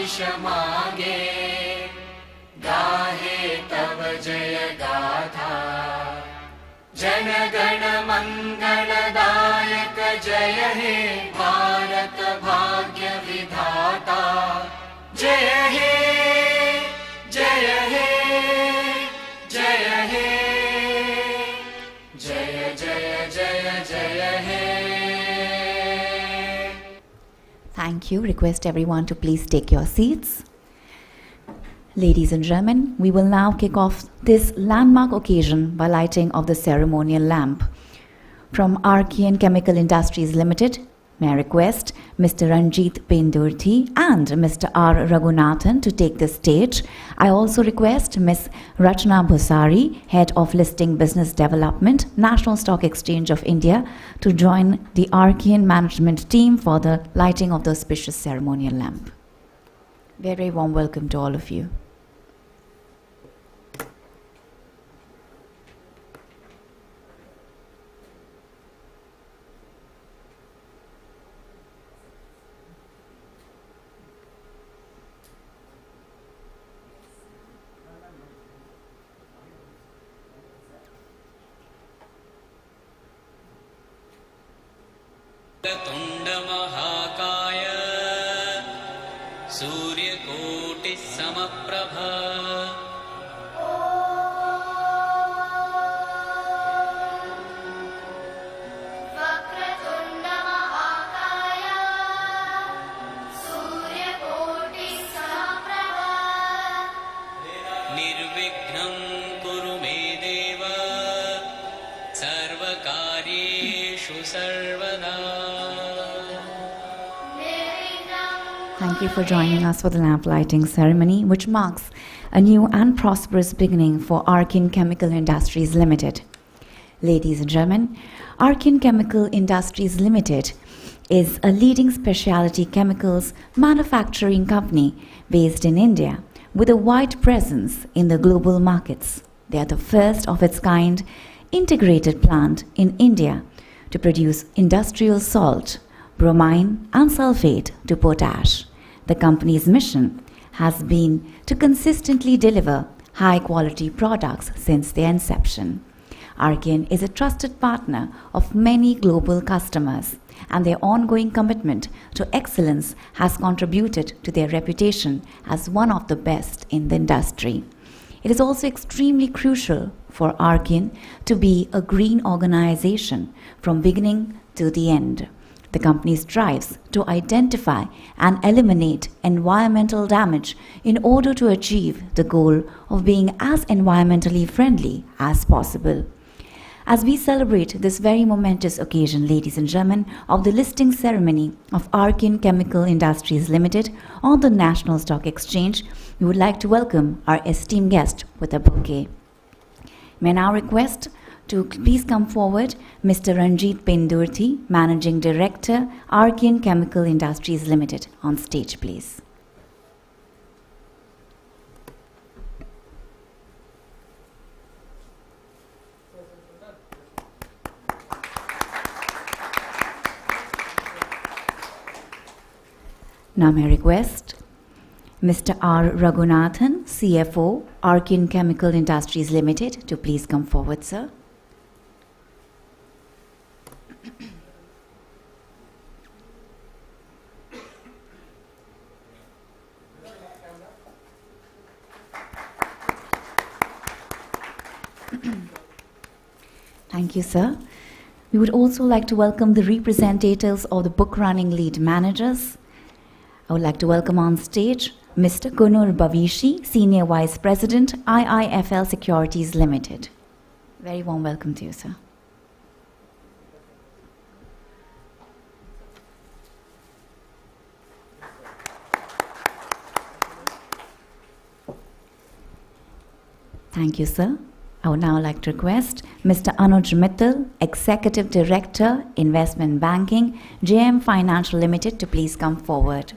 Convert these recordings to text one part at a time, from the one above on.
आशीष मांगे, गाहे तव जय गाथा। जन गण मंगलदायक जय हे भारत भाग्य विधाता। जय हे जय हे जय हे जय जय जय जय हे। Thank you. Request everyone to please take your seats. Ladies and gentlemen, we will now kick off this landmark occasion by lighting of the ceremonial lamp. From Archean Chemical Industries Limited, may I request Mr. Ranjit Pendurthi and Mr. R. Raghunathan to take the stage. I also request Ms. Rachna Bhusari, Head of Listing Business Development, National Stock Exchange of India, to join the Archean management team for the lighting of the auspicious ceremonial lamp. Very warm welcome to all of you. तुण्डमहाकाय सूर्यकोटिः समप्रभा वक्रतुण्डमहाकाय सूर्यकोटिः समप्रभा निर्विघ्नं कुरु मे देव सर्वकार्येषु सर्वदा। Thank you for joining us for the lamp lighting ceremony, which marks a new and prosperous beginning for Archean Chemical Industries Limited. Ladies and gentlemen, Archean Chemical Industries Limited is a leading specialty chemicals manufacturing company based in India with a wide presence in the global markets. They are the first of its kind integrated plant in India to produce industrial salt, bromine and sulfate to potash. The company's mission has been to consistently deliver high-quality products since their inception. Archean is a trusted partner of many global customers, and their ongoing commitment to excellence has contributed to their reputation as one of the best in the industry. It is also extremely crucial for Archean to be a green organization from beginning to the end. The company strives to identify and eliminate environmental damage in order to achieve the goal of being as environmentally friendly as possible. As we celebrate this very momentous occasion, ladies and gentlemen, of the listing ceremony of Archean Chemical Industries Limited on the National Stock Exchange, we would like to welcome our esteemed guest with a bouquet. May I now request to please come forward Mr. Ranjit Pendurthi, Managing Director, Archean Chemical Industries Limited, on stage, please. Now may I request Mr. R. Raghunathan, CFO, Archean Chemical Industries Limited, to please come forward, sir. Thank you, sir. We would also like to welcome the representatives of the book running lead managers. I would like to welcome on stage Mr. Kunur Bavishi, Senior Vice President, IIFL Securities Limited. Very warm welcome to you, sir. Thank you, sir. I would now like to request Mr. Anuj Mittal, Executive Director, Investment Banking, JM Financial Limited, to please come forward.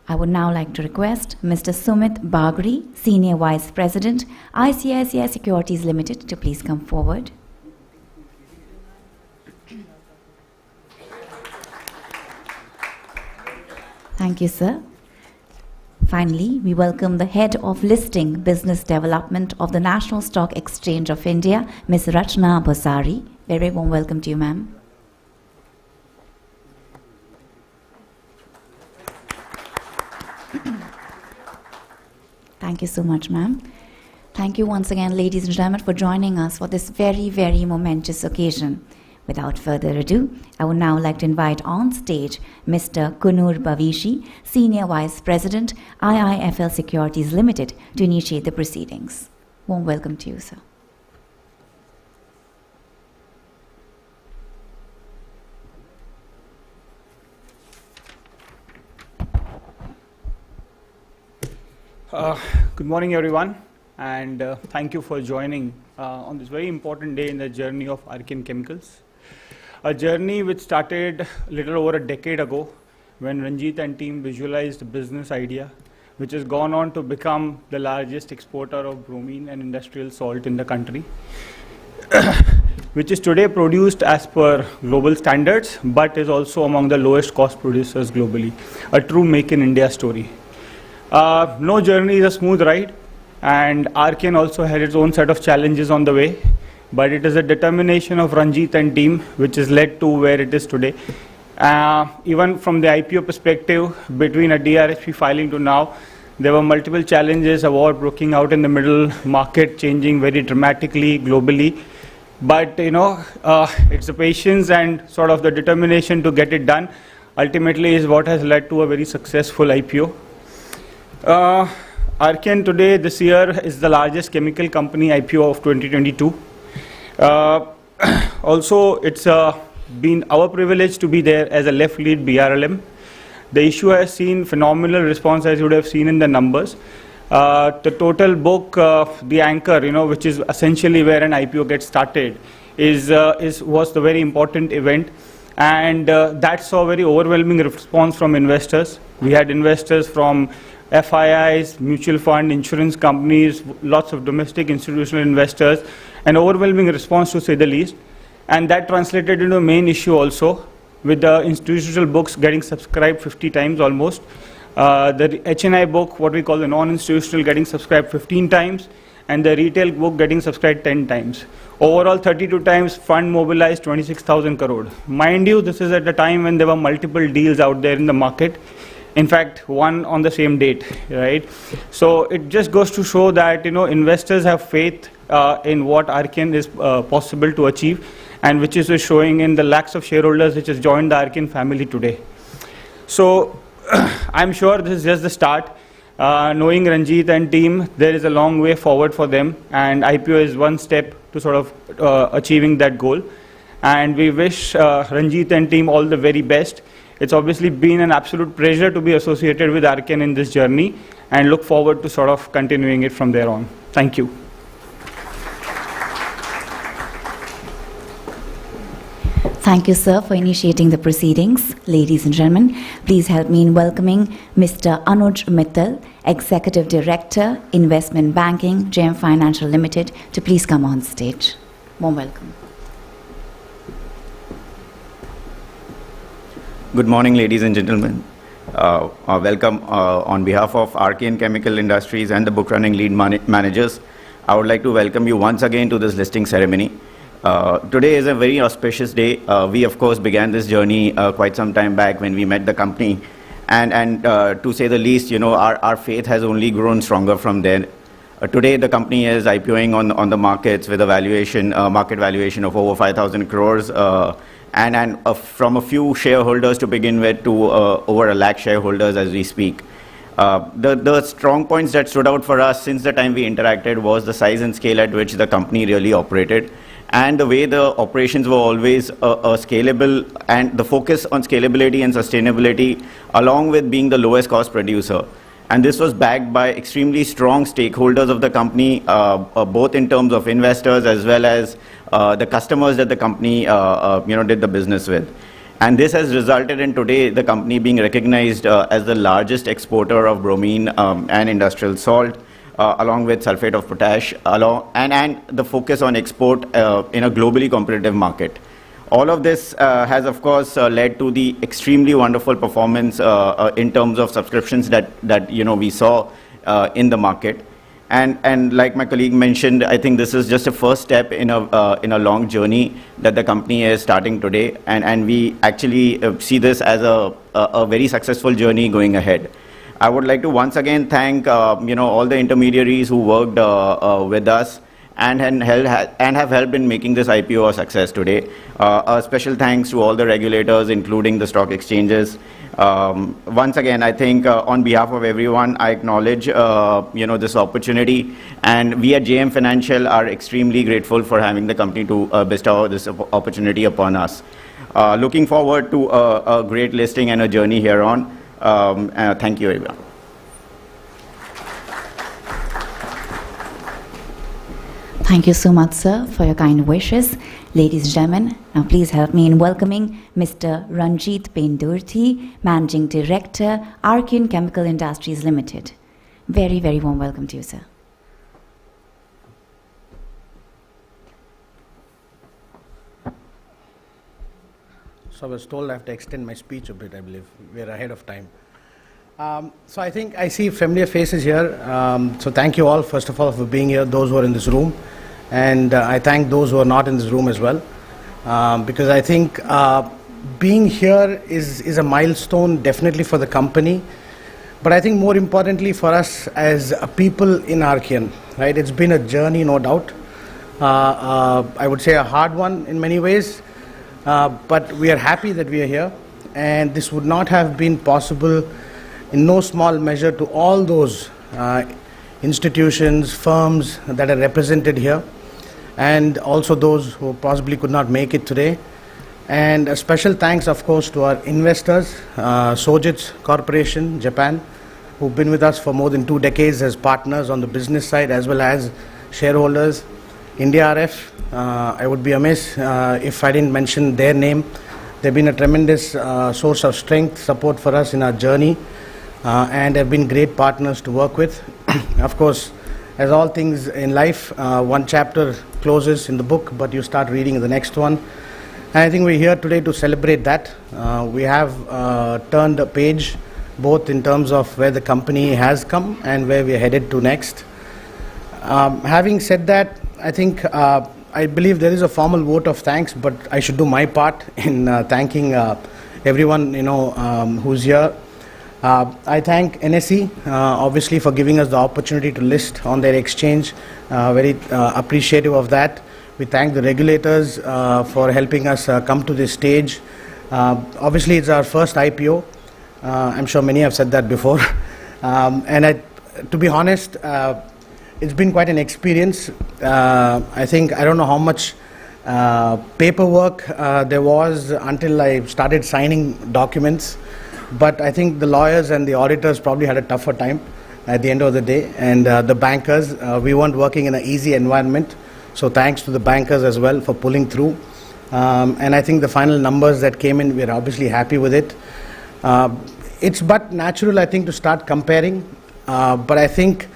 I would now like to request Mr. Sumit Bagri, Senior Vice President, ICICI Securities Limited, to please come forward. Thank you, sir. Finally, we welcome the Head of Listing Business Development of the National Stock Exchange of India, Ms. Rachna Bosari. Very warm welcome to you, ma'am. Thank you so much, ma'am. Thank you once again, ladies and gentlemen, for joining us for this very, very momentous occasion. Without further ado, I would now like to invite on stage Mr. Kunur Bavishi, Senior Vice President, IIFL Securities Limited, to initiate the proceedings. Warm welcome to you, sir. Good morning, everyone, and thank you for joining on this very important day in the journey of Archean Chemicals. A journey which started a little over a decade ago when Ranjit and team visualized a business idea which has gone on to become the largest exporter of bromine and industrial salt in the country, which is today produced as per global standards but is also among the lowest cost producers globally. A true Make in India story. No journey is a smooth ride, and Archean also had its own set of challenges on the way, but it is a determination of Ranjit and team which has led to where it is today. Even from the IPO perspective, between a DRHP filing to now, there were multiple challenges, a war breaking out in the middle, market changing very dramatically globally. But it's the patience and sort of the determination to get it done ultimately is what has led to a very successful IPO. Archean today, this year, is the largest chemical company IPO of 2022. Also, it's been our privilege to be there as a left lead BRLM. The issue has seen phenomenal response, as you would have seen in the numbers. The total book, the anchor, which is essentially where an IPO gets started, was the very important event, and that saw very overwhelming response from investors. We had investors from FIIs, mutual fund, insurance companies, lots of domestic institutional investors, an overwhelming response to say the least. And that translated into a main issue also, with the institutional books getting subscribed 50 times almost. The HNI book, what we call the non-institutional, getting subscribed 15 times, and the retail book getting subscribed 10 times. Overall, 32 times fund mobilized 26,000 crore. Mind you, this is at a time when there were multiple deals out there in the market. In fact, one on the same date, right? So it just goes to show that investors have faith in what Archean is possible to achieve, and which is showing in the lakhs of shareholders which has joined the Archean family today. So I'm sure this is just the start. Knowing Ranjit and team, there is a long way forward for them, and IPO is one step to sort of achieving that goal. And we wish Ranjit and team all the very best. It's obviously been an absolute pleasure to be associated with Archean in this journey, and look forward to sort of continuing it from there on. Thank you. Thank you, sir, for initiating the proceedings. Ladies and gentlemen, please help me in welcoming Mr. Anuj Mittal, Executive Director, Investment Banking, JM Financial Limited, to please come on stage. Warm welcome. Good morning, ladies and gentlemen. Welcome on behalf of Archean Chemical Industries and the book running lead managers. I would like to welcome you once again to this listing ceremony. Today is a very auspicious day. We, of course, began this journey quite some time back when we met the company. And to say the least, our faith has only grown stronger from there. Today, the company is IPOing on the markets with a market valuation of over 5,000 crores. And from a few shareholders to begin with to over 1 lakh shareholders as we speak. The strong points that stood out for us since the time we interacted was the size and scale at which the company really operated, and the way the operations were always scalable, and the focus on scalability and sustainability along with being the lowest cost producer. And this was backed by extremely strong stakeholders of the company, both in terms of investors as well as the customers that the company did the business with. And this has resulted in today the company being recognized as the largest exporter of bromine and industrial salt, along with sulfate of potash, and the focus on export in a globally competitive market. All of this has, of course, led to the extremely wonderful performance in terms of subscriptions that we saw in the market. And like my colleague mentioned, I think this is just a first step in a long journey that the company is starting today, and we actually see this as a very successful journey going ahead. I would like to once again thank all the intermediaries who worked with us and have helped in making this IPO a success today. A special thanks to all the regulators, including the stock exchanges. Once again, I think on behalf of everyone, I acknowledge this opportunity, and we at JM Financial are extremely grateful for having the company to bestow this opportunity upon us. Looking forward to a great listing and a journey here on. Thank you, everyone. Thank you so much, sir, for your kind wishes. Ladies and gentlemen, now please help me in welcoming Mr. Ranjit Pendurthi, Managing Director, Archean Chemical Industries Limited. Very, very warm welcome to you, sir. So I was told I have to extend my speech a bit, I believe. We're ahead of time. So I think I see familiar faces here. So thank you all, first of all, for being here, those who are in this room. And I thank those who are not in this room as well. Because I think being here is a milestone definitely for the company. But I think more importantly for us as people in Archean, right? It's been a journey, no doubt. I would say a hard one in many ways. But we are happy that we are here. And this would not have been possible in no small measure to all those institutions, firms that are represented here, and also those who possibly could not make it today. And a special thanks, of course, to our investors, Sojitz Corporation, Japan, who've been with us for more than 2 decades as partners on the business side as well as shareholders. India RF, I would be amiss if I didn't mention their name. They've been a tremendous source of strength, support for us in our journey, and have been great partners to work with. Of course, as all things in life, one chapter closes in the book, but you start reading the next one. And I think we're here today to celebrate that. We have turned a page, both in terms of where the company has come and where we're headed to next. Having said that, I think I believe there is a formal vote of thanks, but I should do my part in thanking everyone who's here. I thank NSE obviously for giving us the opportunity to list on their exchange. Very appreciative of that. We thank the regulators for helping us come to this stage. Obviously, it's our first IPO. I'm sure many have said that before. And to be honest, it's been quite an experience. I think I don't know how much paperwork there was until I started signing documents. But I think the lawyers and the auditors probably had a tougher time at the end of the day. And the bankers, we weren't working in an easy environment. So thanks to the bankers as well for pulling through. And I think the final numbers that came in, we're obviously happy with it. It's but natural, I think, to start comparing. But I think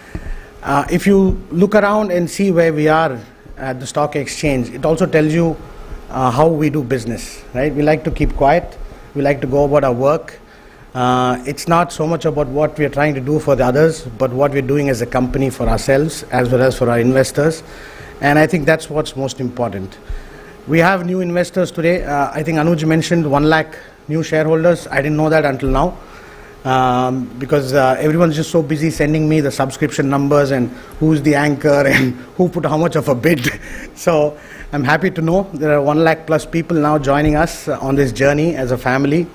if you look around and see where we are at the stock exchange, it also tells you how we do business, right? We like to keep quiet. We like to go about our work. It's not so much about what we are trying to do for the others, but what we're doing as a company for ourselves as well as for our investors. And I think that's what's most important. We have new investors today. I think Anuj mentioned 1 lakh new shareholders. I didn't know that until now because everyone's just so busy sending me the subscription numbers and who's the anchor and who put how much of a bid. So I'm happy to know there are 1 lakh plus people now joining us on this journey as a family.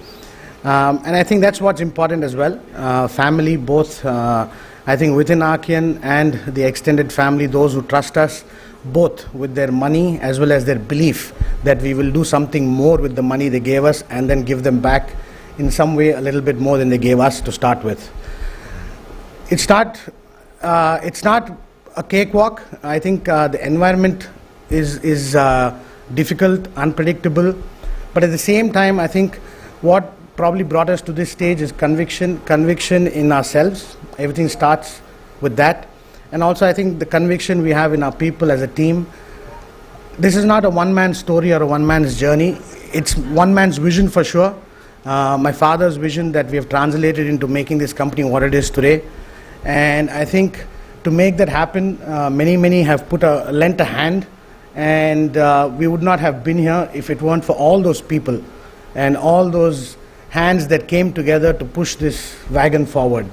And I think that's what's important as well. Family, both I think within Archean and the extended family, those who trust us, both with their money as well as their belief that we will do something more with the money they gave us and then give them back in some way a little bit more than they gave us to start with. It's not a cakewalk. I think the environment is difficult, unpredictable, but at the same time, I think what probably brought us to this stage is conviction in ourselves. Everything starts with that. And also I think the conviction we have in our people as a team. this is not a one-man story or a one-man's journey. It's one man's vision for sure. My father's vision that we have translated into making this company what it is today. And I think to make that happen, many have lent a hand, and we would not have been here if it weren't for all those people and all those hands that came together to push this wagon forward.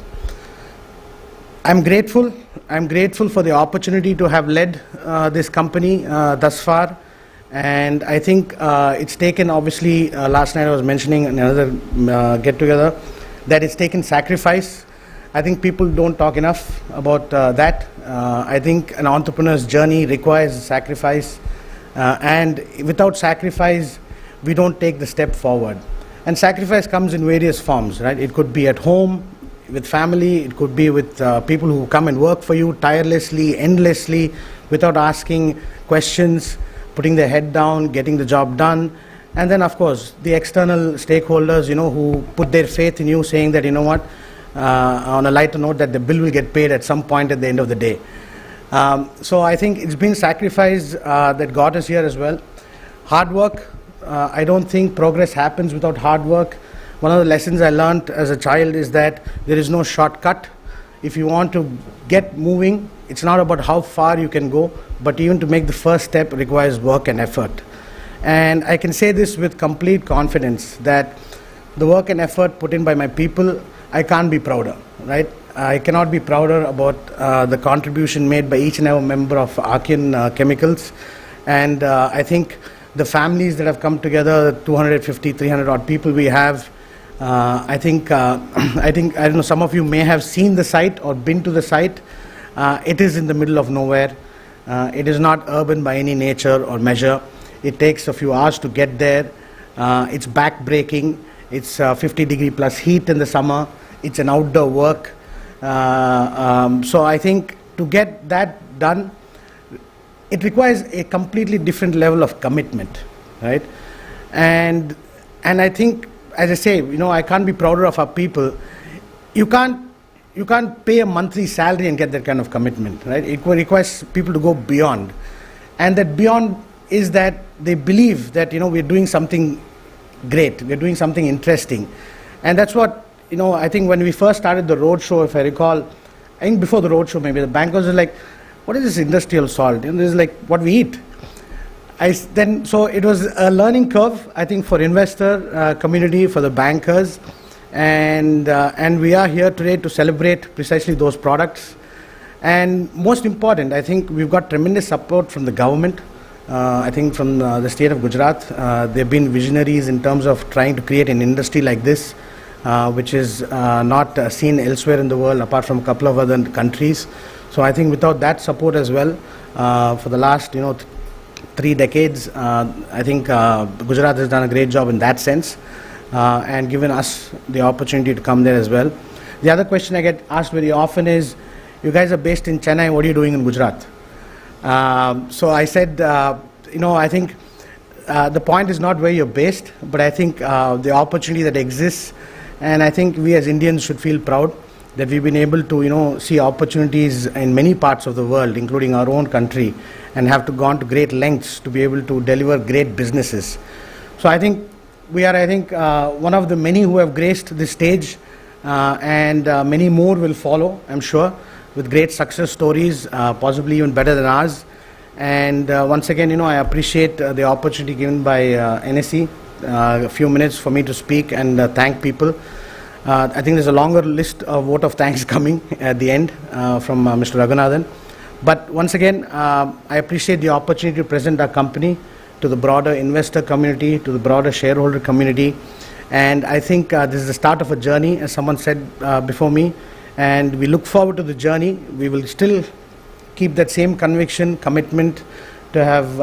I'm grateful. I'm grateful for the opportunity to have led this company thus far. And I think it's taken, obviously, last night I was mentioning in another get-together, that it's taken sacrifice. I think people don't talk enough about that. I think an entrepreneur's journey requires sacrifice. And without sacrifice, we don't take the step forward. And sacrifice comes in various forms, right? It could be at home, with family, it could be with people who come and work for you tirelessly, endlessly, without asking questions, putting their head down, getting the job done. And then, of course, the external stakeholders, who put their faith in you, saying that, on a lighter note, that the bill will get paid at some point at the end of the day. So I think it's been sacrifice that got us here as well. Hard work. I don't think progress happens without hard work. One of the lessons I learned as a child is that there is no shortcut. If you want to get moving, it's not about how far you can go, but even to make the first step requires work and effort. And I can say this with complete confidence that the work and effort put in by my people, I can't be prouder, right? I cannot be prouder about the contribution made by each and every member of Archean Chemicals. And I think the families that have come together, 250, 300 odd people we have, I don't know, some of you may have seen the site or been to the site. It is in the middle of nowhere. It is not urban by any nature or measure. It takes a few hours to get there. It's back-breaking. It's 50-degree plus heat in the summer. It's an outdoor work. So I think to get that done, it requires a completely different level of commitment, right? And I think, as I say, I can't be prouder of our people. You can't pay a monthly salary and get that kind of commitment, right? It requires people to go beyond. And that beyond is that they believe that, we're doing something great, we're doing something interesting. And that's what, I think when we first started the roadshow, if I recall, I think before the roadshow maybe, the bankers were like, what is this industrial salt? This is like what we eat. So it was a learning curve, I think, for investor community, for the bankers. And we are here today to celebrate precisely those products. And most important, I think we've got tremendous support from the government. I think from the state of Gujarat, they've been visionaries in terms of trying to create an industry like this, which is not seen elsewhere in the world apart from a couple of other countries. So I think without that support as well, for the last 3 decades, I think Gujarat has done a great job in that sense, and given us the opportunity to come there as well. The other question I get asked very often is, you guys are based in Chennai, what are you doing in Gujarat? So I said, I think the point is not where you're based, but I think the opportunity that exists, and I think we as Indians should feel proud that we've been able to, see opportunities in many parts of the world, including our own country, and have gone to great lengths to be able to deliver great businesses. So I think we are, one of the many who have graced this stage, and many more will follow, I'm sure, with great success stories, possibly even better than ours. And once again, I appreciate the opportunity given by NSE, a few minutes for me to speak and thank people. I think there's a longer list of vote of thanks coming at the end from Mr. Raghunathan. But once again, I appreciate the opportunity to present our company to the broader investor community, to the broader shareholder community. And I think this is the start of a journey, as someone said before me. And we look forward to the journey. We will still keep that same conviction, commitment to have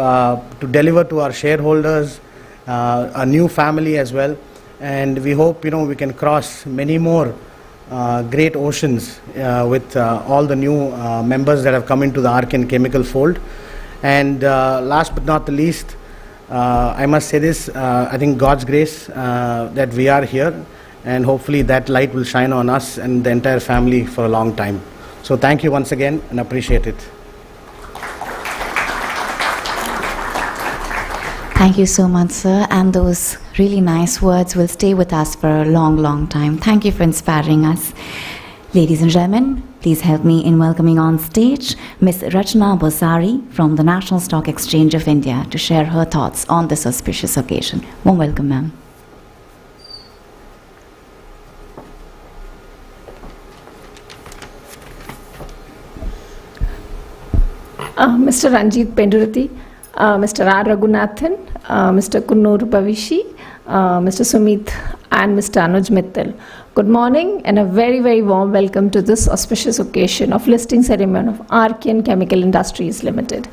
to deliver to our shareholders, a new family as well. And we hope, we can cross many more great oceans with all the new members that have come into the Archean Chemical fold. And last but not the least, I must say this, I think God's grace that we are here, and hopefully that light will shine on us and the entire family for a long time. So thank you once again and appreciate it. Thank you so much, sir. And those really nice words will stay with us for a long, long time. Thank you for inspiring us. Ladies and gentlemen, please help me in welcoming on stage Ms. Rachna Bosari from the National Stock Exchange of India to share her thoughts on this auspicious occasion. Warm welcome, ma'am. Mr. Ranjit Pendurati, Mr. R. Raghunathan, Mr. Kunnur Bhavishi, Mr. Sumit, and Mr. Anuj Mittal. Good morning and a very, very warm welcome to this auspicious occasion of listing ceremony of Archean Chemical Industries Limited.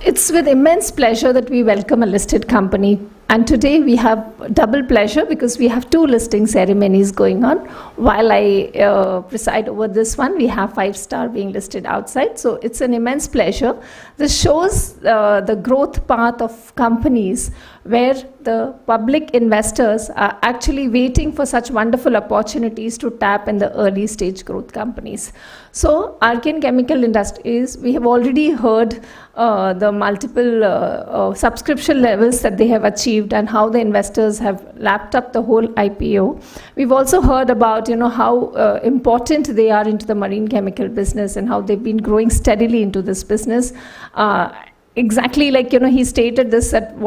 It's with immense pleasure that we welcome a listed company, and today we have double pleasure because we have two listing ceremonies going on. While I preside over this one, we have 5-star being listed outside, so it's an immense pleasure. This shows the growth path of companies where the public investors are actually waiting for such wonderful opportunities to tap in the early stage growth companies. So Archean Chemical Industries, we have already heard the multiple subscription levels that they have achieved and how the investors have lapped up the whole IPO. We've also heard about how important they are into the marine chemical business and how they've been growing steadily into this business. Exactly like he stated this, that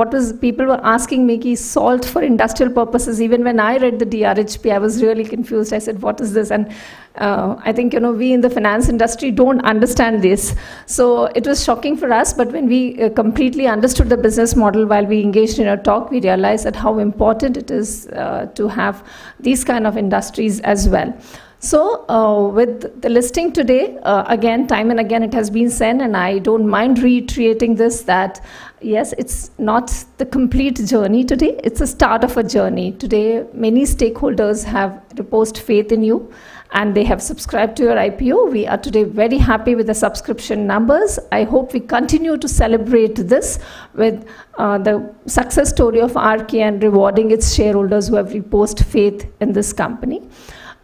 people were asking me ki salt for industrial purposes. Even when I read the DRHP, I was really confused. I said, what is this? And I think we in the finance industry don't understand this, so it was shocking for us. But when we completely understood the business model while we engaged in a talk, we realized that how important it is to have these kind of industries as well. So with the listing today, again, time and again it has been said, and I don't mind reiterating this, that yes, it's not the complete journey today, it's a start of a journey. Today, many stakeholders have reposed faith in you and they have subscribed to your IPO. We are today very happy with the subscription numbers. I hope we continue to celebrate this with the success story of Archean rewarding its shareholders who have reposed faith in this company.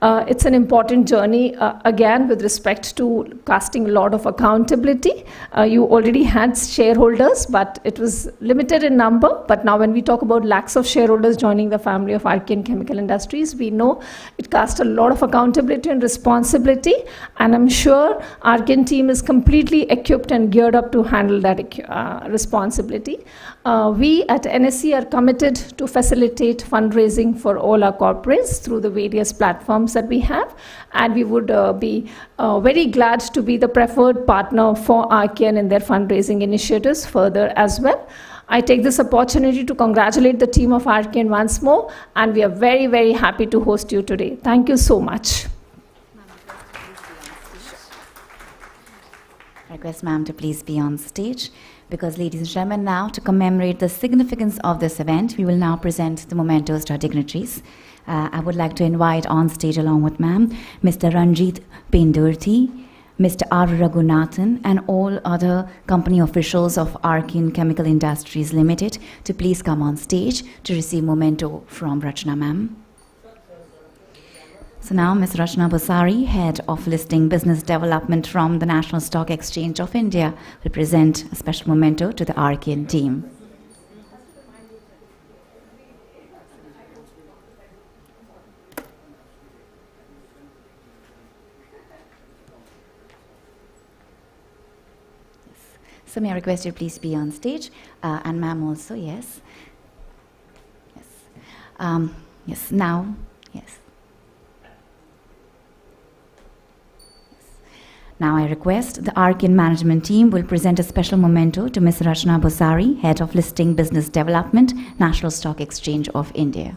It's an important journey, again, with respect to casting a lot of accountability. You already had shareholders, but it was limited in number. But now when we talk about lakhs of shareholders joining the family of Archean Chemical Industries, we know it casts a lot of accountability and responsibility. And I'm sure Archean team is completely equipped and geared up to handle that responsibility. We at NSE are committed to facilitate fundraising for all our corporates through the various platforms that we have, and we would be very glad to be the preferred partner for Archean in their fundraising initiatives further as well. I take this opportunity to congratulate the team of Archean once more, and we are very, very happy to host you today. Thank you so much. I request ma'am to please be on stage, because ladies and gentlemen, now to commemorate the significance of this event, we will now present the mementos to our dignitaries. I would like to invite on stage along with ma'am, Mr. Ranjit Pendurati, Mr. R. Raghunathan, and all other company officials of Archean Chemical Industries Limited to please come on stage to receive memento from Rachna ma'am. So now Ms. Rachna Bosari, Head of Listing Business Development from the National Stock Exchange of India, will present a special memento to the Archean team. So may I request you please be on stage, and ma'am also, yes. Yes. Yes, now, yes. Now I request the Archean management team will present a special memento to Ms. Rachna Bosari, Head of Listing Business Development, National Stock Exchange of India.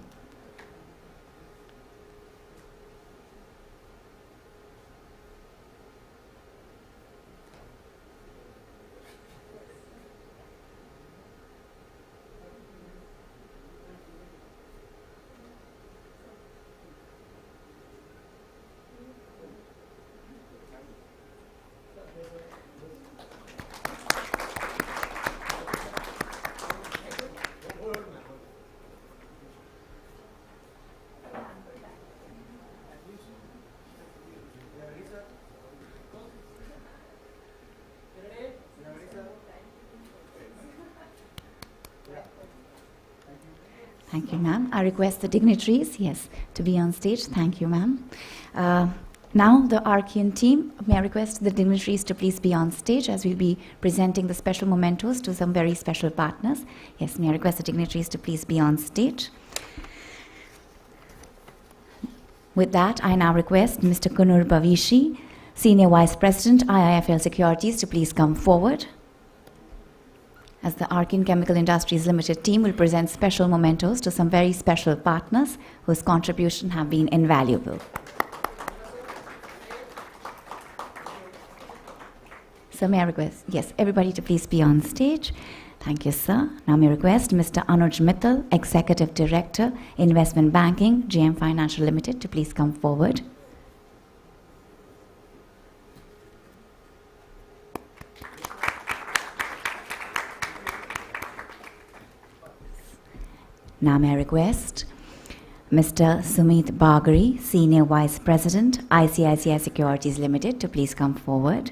Thank you, ma'am. I request the dignitaries, yes, to be on stage. Thank you, ma'am. Now, the Archean team, may I request the dignitaries to please be on stage as we'll be presenting the special mementos to some very special partners. Yes, may I request the dignitaries to please be on stage. With that, I now request Mr. Kunur Bavishi, Senior Vice President, IIFL Securities, to please come forward, as the Archean Chemical Industries Limited team will present special mementos to some very special partners whose contribution have been invaluable. So may I request, yes, everybody to please be on stage. Thank you, sir. Now may I request Mr. Anuj Mittal, Executive Director, Investment Banking, GM Financial Limited, to please come forward. Now may I request Mr. Sumit Bagri, Senior Vice President, ICICI Securities Limited, to please come forward.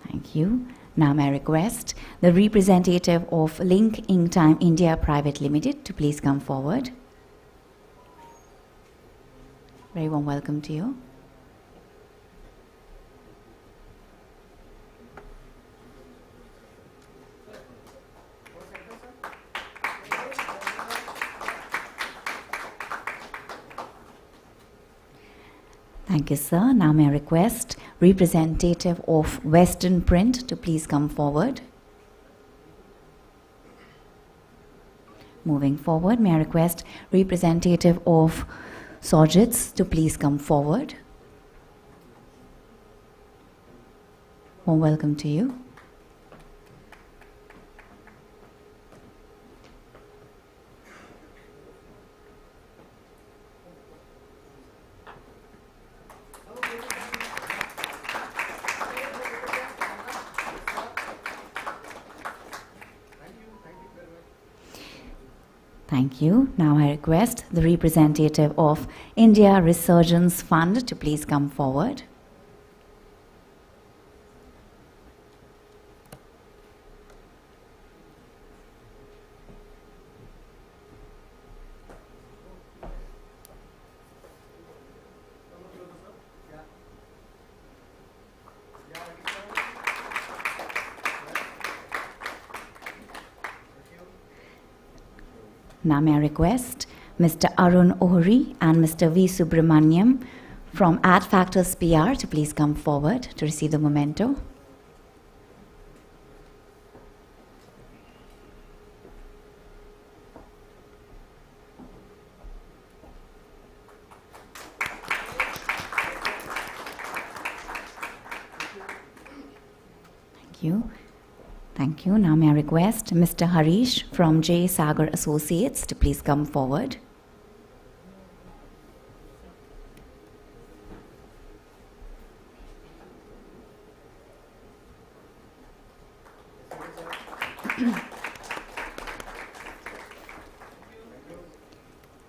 Thank you. Now may I request the representative of Link Inktime India Private Limited to please come forward. Very warm welcome to you. Thank you, sir. Now may I request representative of Western Print to please come forward. Moving forward, may I request representative of Sojits to please come forward. Warm welcome to you. Thank you. Now I request the representative of India Resurgence Fund to please come forward. Now may I request Mr. Arun Ohri and Mr. V. Subramaniam from Ad Factors PR to please come forward to receive the memento. Thank you. Thank you. Now may I request Mr. Harish from J. Sagar Associates to please come forward.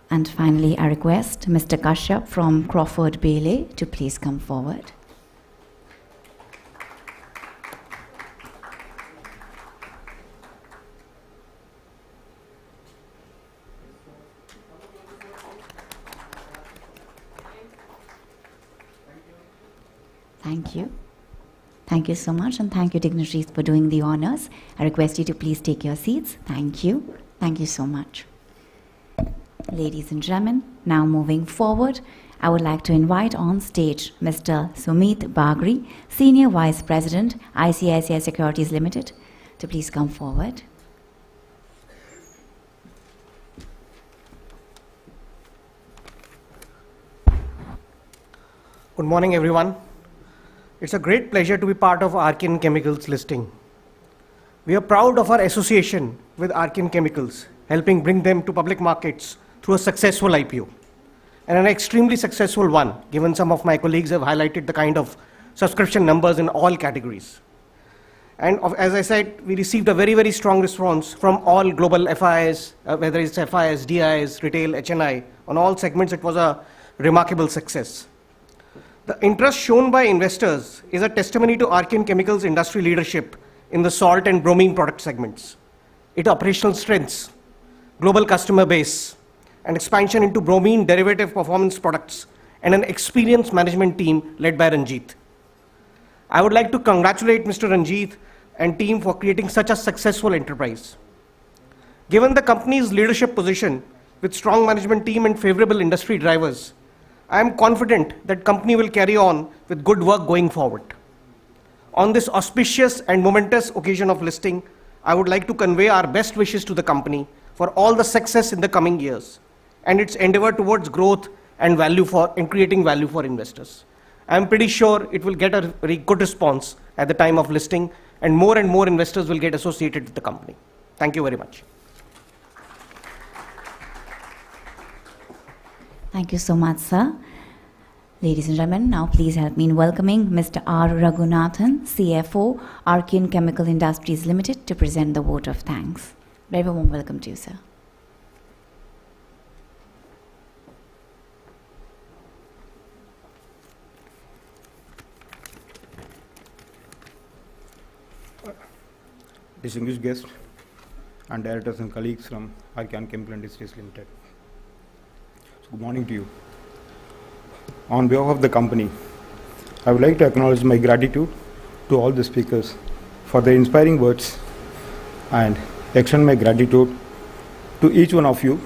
And finally, I request Mr. Kashyap from Crawford Bailey to please come forward. Thank you. Thank you so much, and thank you, dignitaries, for doing the honors. I request you to please take your seats. Thank you. Thank you so much. Ladies and gentlemen, now moving forward, I would like to invite on stage Mr. Sumit Bagri, Senior Vice President, ICICI Securities Limited, to please come forward. Good morning, everyone. It's a great pleasure to be part of Archean Chemicals listing. We are proud of our association with Archean Chemicals, helping bring them to public markets through a successful IPO. And an extremely successful one, given some of my colleagues have highlighted the kind of subscription numbers in all categories. And as I said, we received a very, very strong response from all global FIs, whether it's FIs, DIs, retail, HNI. On all segments, it was a remarkable success. The interest shown by investors is a testimony to Archean Chemicals' industry leadership in the salt and bromine product segments, its operational strengths, global customer base, and expansion into bromine derivative performance products, and an experienced management team led by Ranjit. I would like to congratulate Mr. Ranjit and team for creating such a successful enterprise. Given the company's leadership position with strong management team and favorable industry drivers, I am confident that company will carry on with good work going forward. On this auspicious and momentous occasion of listing, I would like to convey our best wishes to the company for all the success in the coming years and its endeavor towards growth and creating value for investors. I am pretty sure it will get a very good response at the time of listing, and more investors will get associated with the company. Thank you very much. Thank you so much, sir. Ladies and gentlemen, now please help me in welcoming Mr. R. Raghunathan, CFO, Archean Chemical Industries Limited, to present the vote of thanks. Very warm welcome to you, sir. Distinguished guests and directors and colleagues from Archean Chemical Industries Limited. So good morning to you. On behalf of the company, I would like to acknowledge my gratitude to all the speakers for their inspiring words and extend my gratitude to each one of you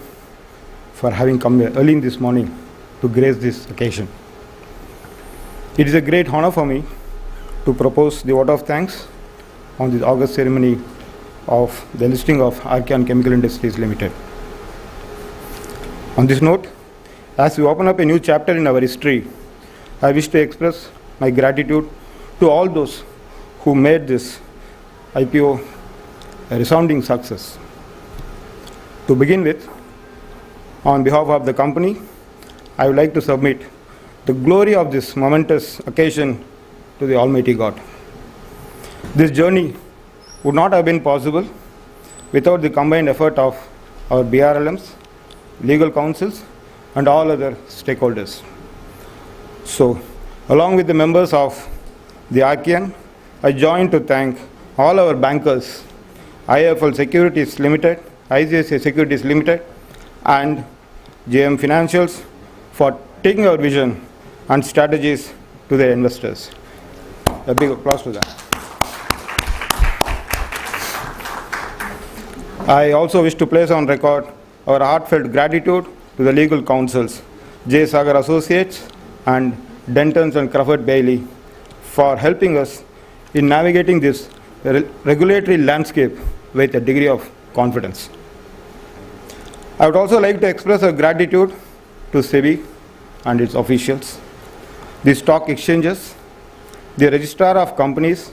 for having come here early in this morning to grace this occasion. It is a great honor for me to propose the vote of thanks on this August ceremony of the listing of Archean Chemical Industries Limited. On this note, as we open up a new chapter in our history, I wish to express my gratitude to all those who made this IPO a resounding success. To begin with, on behalf of the company, I would like to submit the glory of this momentous occasion to the Almighty God. This journey would not have been possible without the combined effort of our BRLMs, legal counsels, and all other stakeholders. So, along with the members of the Archean, I join to thank all our bankers, IIFL Securities Limited, ICICI Securities Limited, and JM Financials for taking our vision and strategies to their investors. A big applause to them. I also wish to place on record our heartfelt gratitude to the legal counsels, J. Sagar Associates and Dentons and Crawford Bailey, for helping us in navigating this regulatory landscape with a degree of confidence. I would also like to express our gratitude to SEBI and its officials, the stock exchanges, the registrar of companies,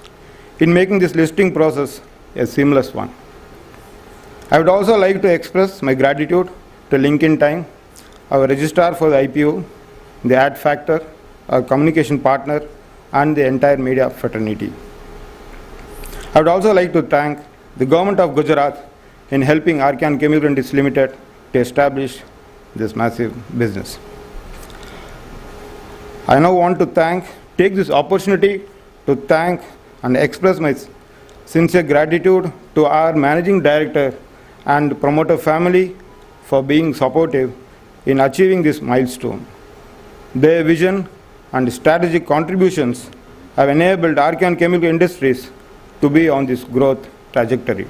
in making this listing process a seamless one. I would also like to express my gratitude to Lincoln Time, our registrar for the IPO, the Ad Factor, our communication partner, and the entire media fraternity. I would also like to thank the government of Gujarat in helping Archean Chemical Industries Limited to establish this massive business. I now want to take this opportunity to thank and express my sincere gratitude to our managing director and promoter family for being supportive in achieving this milestone. Their vision and strategic contributions have enabled Archean Chemical Industries to be on this growth trajectory.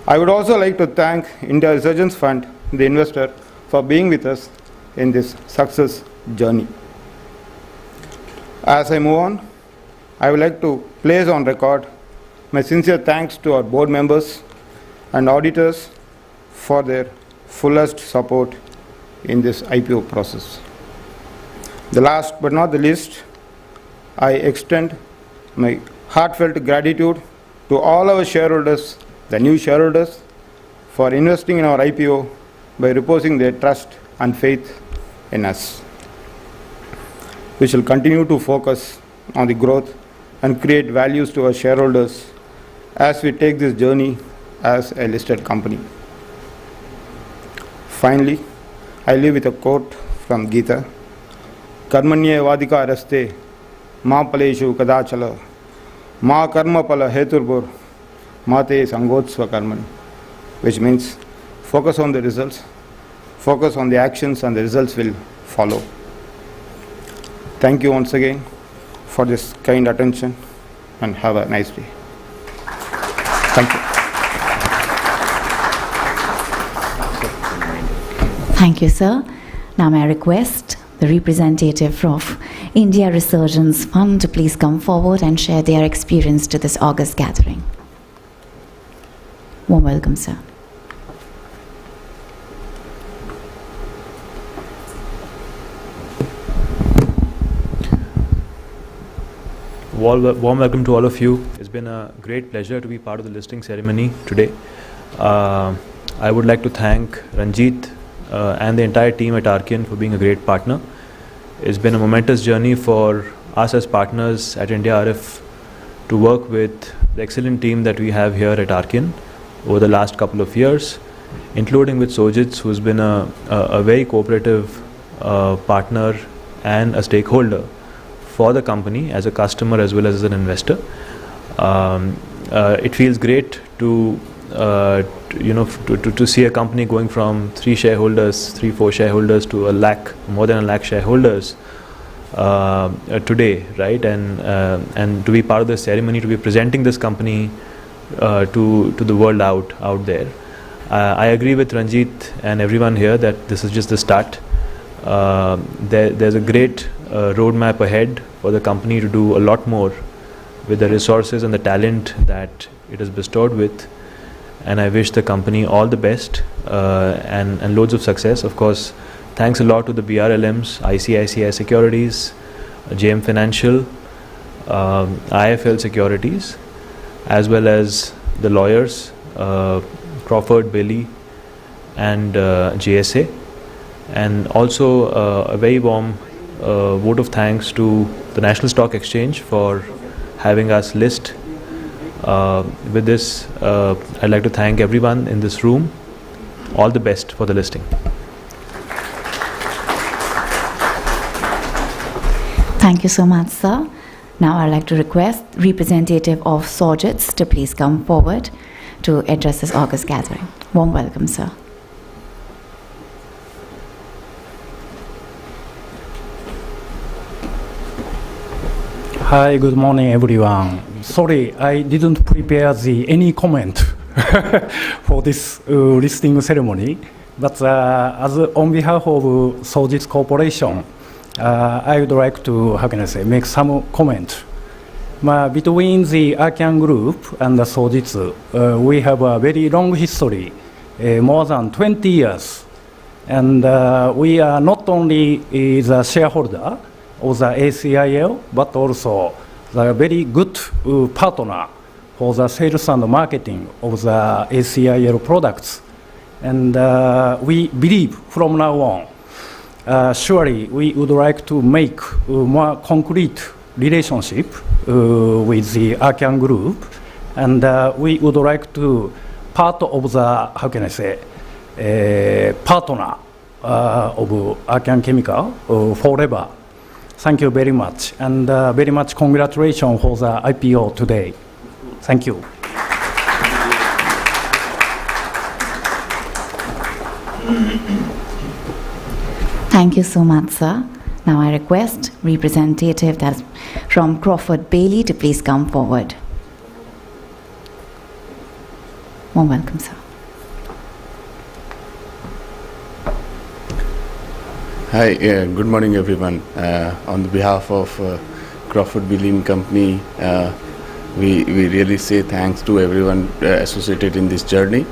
I would also like to thank India Resurgence Fund, the investor, for being with us in this success journey. As I move on, I would like to place on record my sincere thanks to our board members and auditors for their fullest support in this IPO process. The last but not the least, I extend my heartfelt gratitude to all our shareholders, the new shareholders, for investing in our IPO by reposing their trust and faith in us. We shall continue to focus on the growth and create values to our shareholders as we take this journey as a listed company. Finally, I leave with a quote from Gita: कर्मण्येवाधिकारस्ते मा फलेषु कदाचन मा कर्मफल हेतुर्भुर् मा ते संगोत्स्व कर्मणि, which means focus on the results, focus on the actions, and the results will follow. Thank you once again for this kind attention, and have a nice day. Thank you. Thank you, sir. Now may I request the representative of India Resurgence Fund to please come forward and share their experience to this August gathering. Warm welcome, sir. Warm welcome to all of you. It's been a great pleasure to be part of the listing ceremony today. I would like to thank Ranjit and the entire team at Archean for being a great partner. It's been a momentous journey for us as partners at India RF to work with the excellent team that we have here at Archean over the last couple of years, including with Sojitz, who's been a very cooperative partner and a stakeholder for the company as a customer as well as an investor. It feels great to see a company going from 4 shareholders to more than a lakh shareholders today, right? And to be part of the ceremony, to be presenting this company to the world out there. I agree with Ranjit and everyone here that this is just the start. There's a great roadmap ahead for the company to do a lot more with the resources and the talent that it is bestowed with, and I wish the company all the best and loads of success. Of course, thanks a lot to the BRLMs, ICICI Securities, JM Financial, IFL Securities, as well as the lawyers, Crawford, Bailey and JSA, and also a very warm vote of thanks to the National Stock Exchange for having us list. With this, I'd like to thank everyone in this room. All the best for the listing. Thank you so much, sir. Now I'd like to request representative of Sojitz to please come forward to address this August gathering. Warm welcome, sir. Hi, good morning, everyone. Sorry, I didn't prepare any comment for this listing ceremony, but as on behalf of Sojitz Corporation, I would like to, make some comment. Between the Archean Group and the Sojitz, we have a very long history, more than 20 years, and we are not only the shareholder of the ACIL, but also the very good partner for the sales and marketing of the ACIL products. And we believe from now on, surely we would like to make a more concrete relationship with the Archean Group, and we would like to part of the, partner of Archean Chemical forever. Thank you very much, and very much congratulations for the IPO today. Thank you. Thank you so much, sir. Now I request representative that's from Crawford Bailey to please come forward. Warm welcome, sir. Hi, good morning everyone. On the behalf of Crawford Bailey Company, we really say thanks to everyone associated in this journey.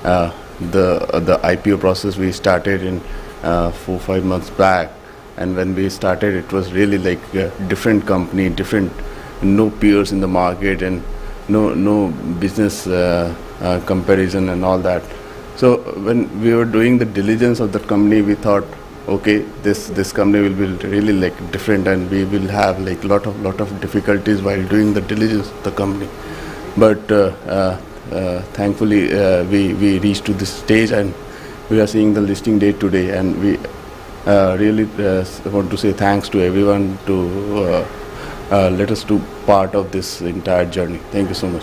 The IPO process we started in 4-5 months back, and when we started it was really like a different company, no peers in the market and no business comparison and all that. So when we were doing the diligence of that company, we thought, okay, this company will be really like different, and we will have like lot of difficulties while doing the diligence of the company. But thankfully we reached to this stage, and we are seeing the listing date today, and Really want to say thanks to everyone to let us do part of this entire journey. Thank you so much.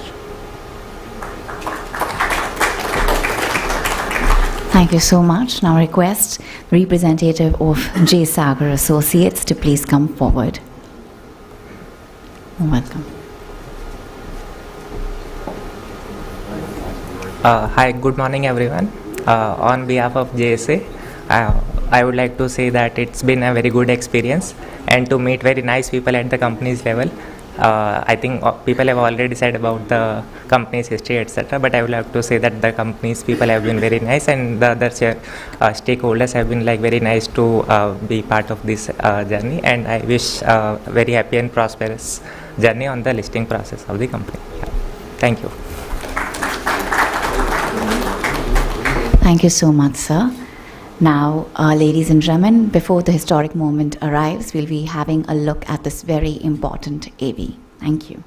Thank you so much. Now request the representative of J. Sagar Associates to please come forward. Welcome. Hi, good morning everyone. On behalf of JSA, I would like to say that it's been a very good experience and to meet very nice people at the company's level. I think people have already said about the company's history, etc. But I would like to say that the company's people have been very nice, and the other stakeholders have been like very nice to be part of this journey. And I wish very happy and prosperous journey on the listing process of the company. Yeah. Thank you. Thank you so much, sir. Now, ladies and gentlemen, before the historic moment arrives, we'll be having a look at this very important AV. Thank you.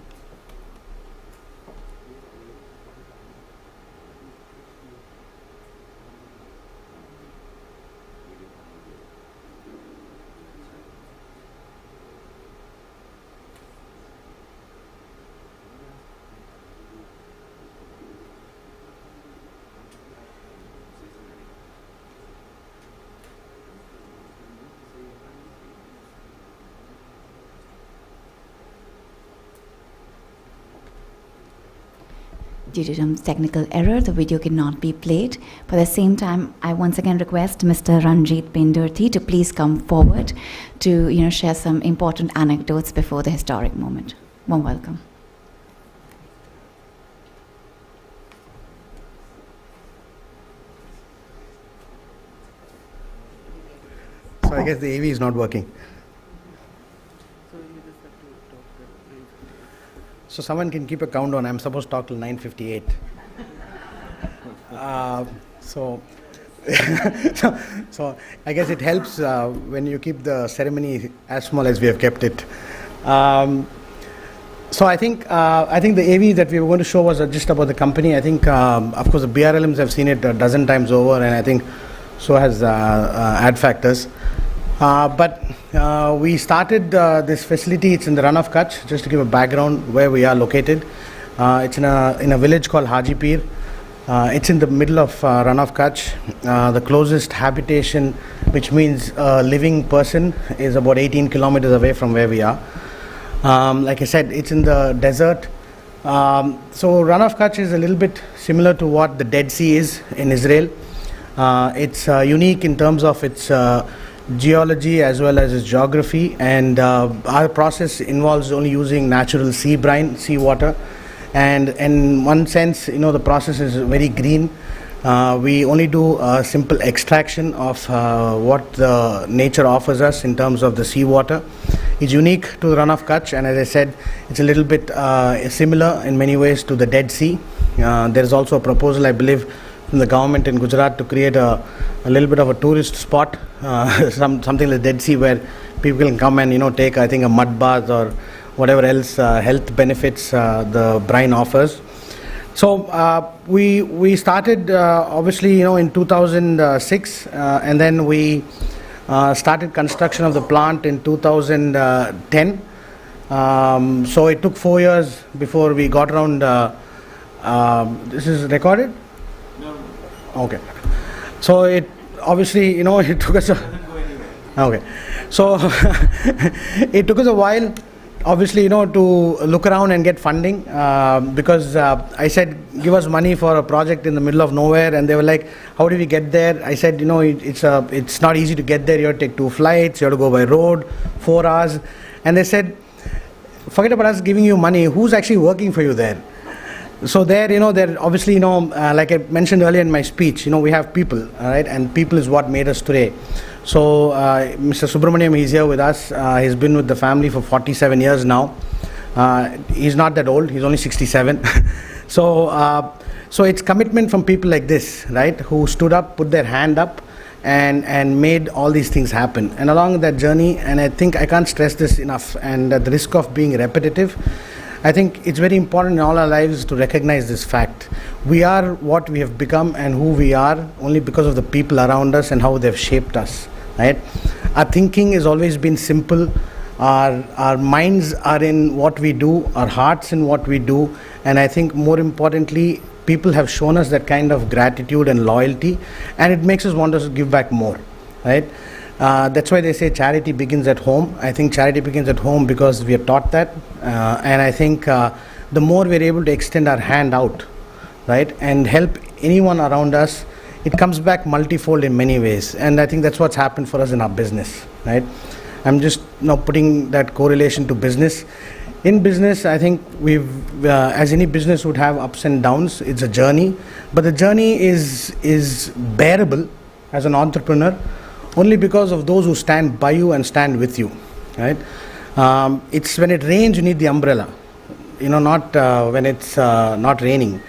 Due to some technical error, the video cannot be played. But at the same time, I once again request Mr. Ranjit Pendurthi to please come forward to share some important anecdotes before the historic moment. Warm welcome. So I guess the AV is not working. So someone can keep a countdown. I'm supposed to talk till 9:58. So I guess it helps when you keep the ceremony as small as we have kept it. So I think the AV that we were going to show was just about the company. I think, of course, the BRLMs have seen it a dozen times over, and I think so has Ad Factors. But we started this facility. It's in the Run of Kutch. Just to give a background where we are located, it's in a village called Hajipir. It's in the middle of Run of Kutch. The closest habitation, which means a living person, is about 18 kilometers away from where we are. Like I said, it's in the desert. So Run of Kutch is a little bit similar to what the Dead Sea is in Israel. It's unique in terms of its geology as well as its geography, and our process involves only using natural sea brine, sea water, and in one sense, the process is very green. We only do a simple extraction of what the nature offers us in terms of the seawater. It's unique to the Run of Kutch, and as I said, it's a little bit similar in many ways to the Dead Sea. There is also a proposal, I believe, from the government in Gujarat to create a little bit of a tourist spot, something like Dead Sea, where people can come and take, I think, a mud bath or whatever else health benefits the brine offers. So we started obviously in 2006, and then we started construction of the plant in 2010. So it took 4 years before we got around. This is recorded? Okay. So it obviously, it took us okay. So it took us a while, obviously, to look around and get funding, because I said, give us money for a project in the middle of nowhere, and they were like, how do we get there? I said, it's not easy to get there. You have to take 2 flights, you have to go by road, 4 hours. And they said, forget about us giving you money. Who's actually working for you there? So there, there obviously, like I mentioned earlier in my speech, we have people, all right, and people is what made us today. So Mr. Subramaniam, he's here with us. He's been with the family for 47 years now. He's not that old. He's only 67. So it's commitment from people like this, right, who stood up, put their hand up, and made all these things happen. And along that journey, and I think I can't stress this enough, and at the risk of being repetitive, I think it's very important in all our lives to recognize this fact. We are what we have become and who we are only because of the people around us and how they've shaped us. right? Our thinking has always been simple. Our minds are in what we do, our hearts in what we do, and I think more importantly, people have shown us that kind of gratitude and loyalty, and it makes us want to give back more, right? That's why they say charity begins at home. I think charity begins at home because we are taught that, and I think the more we're able to extend our hand out, right, and help anyone around us, it comes back multifold in many ways, and I think that's what's happened for us in our business, right? I'm just now putting that correlation to business. In business, I think as any business would have ups and downs, it's a journey, but the journey is bearable as an entrepreneur only because of those who stand by you and stand with you, right? It's when it rains, you need the umbrella, not when it's not raining.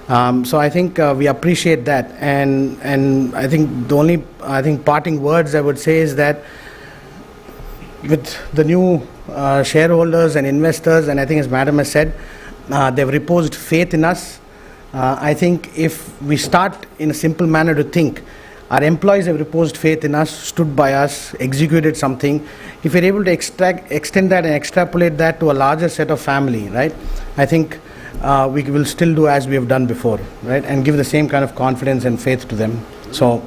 So I think we appreciate that, and I think the only parting words I would say is that with the new shareholders and investors, and I think as Madam has said, they've reposed faith in us. I think if we start in a simple manner to think, our employees have reposed faith in us, stood by us, executed something. If we're able to extend that and extrapolate that to a larger set of family, right, I think we will still do as we have done before, right, and give the same kind of confidence and faith to them. So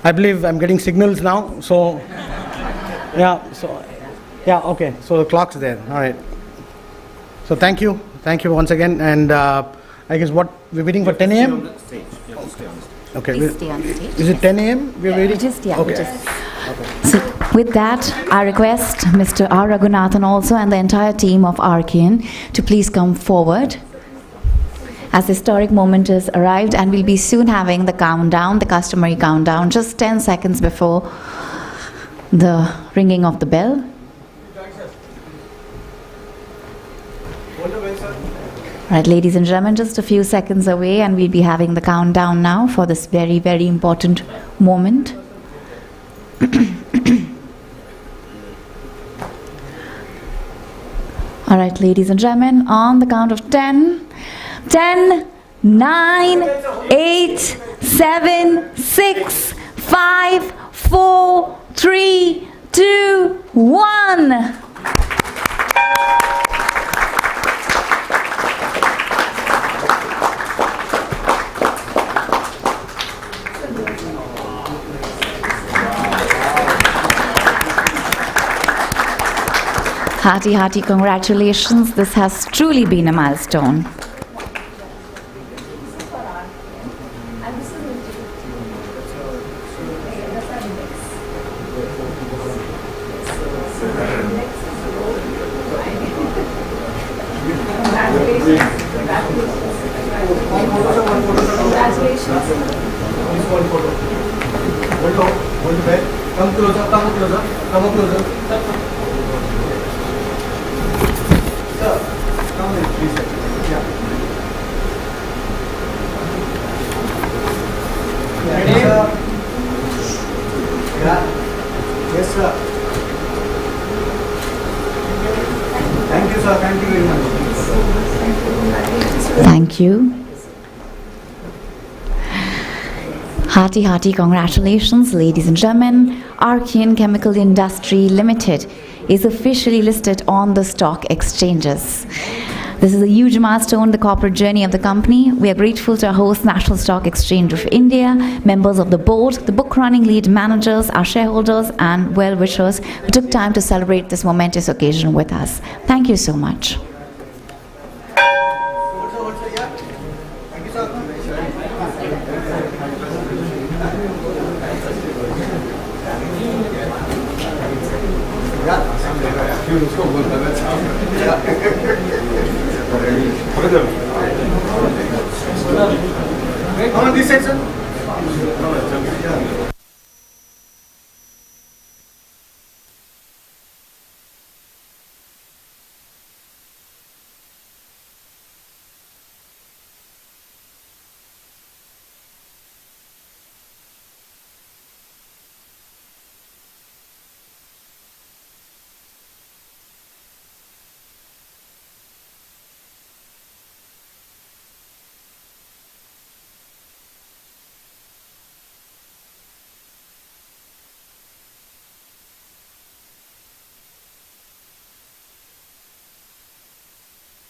I believe I'm getting signals now, so okay, so the clock's there. All right, so thank you once again, and I guess what we're waiting for 10 a.m. Okay, Please stay on stage. Is it 10 a.m. we're waiting? Okay. So with that, I request Mr. R. Raghunathan also and the entire team of Archean to please come forward, as the historic moment has arrived, and we'll be soon having the countdown, the customary countdown, just 10 seconds before the ringing of the bell. Right, ladies and gentlemen, just a few seconds away, and we'll be having the countdown now for this very, very important moment. All right, ladies and gentlemen, on the count of 10, 10, 9, 8, 7, 6, 5, 4, 3, 2, 1. Hearty congratulations. This has truly been a milestone. Come closer. Come in, please. Yeah. Ready? Yes, sir. Thank you, sir. Thank you very much. Thank you. Hearty congratulations, ladies and gentlemen. Archean Chemical Industry Limited is officially listed on the stock exchanges. This is a huge milestone in the corporate journey of the company. We are grateful to our host, National Stock Exchange of India, members of the board, the book running lead managers, our shareholders, and well-wishers who took time to celebrate this momentous occasion with us. Thank you so much. Come on this side, sir.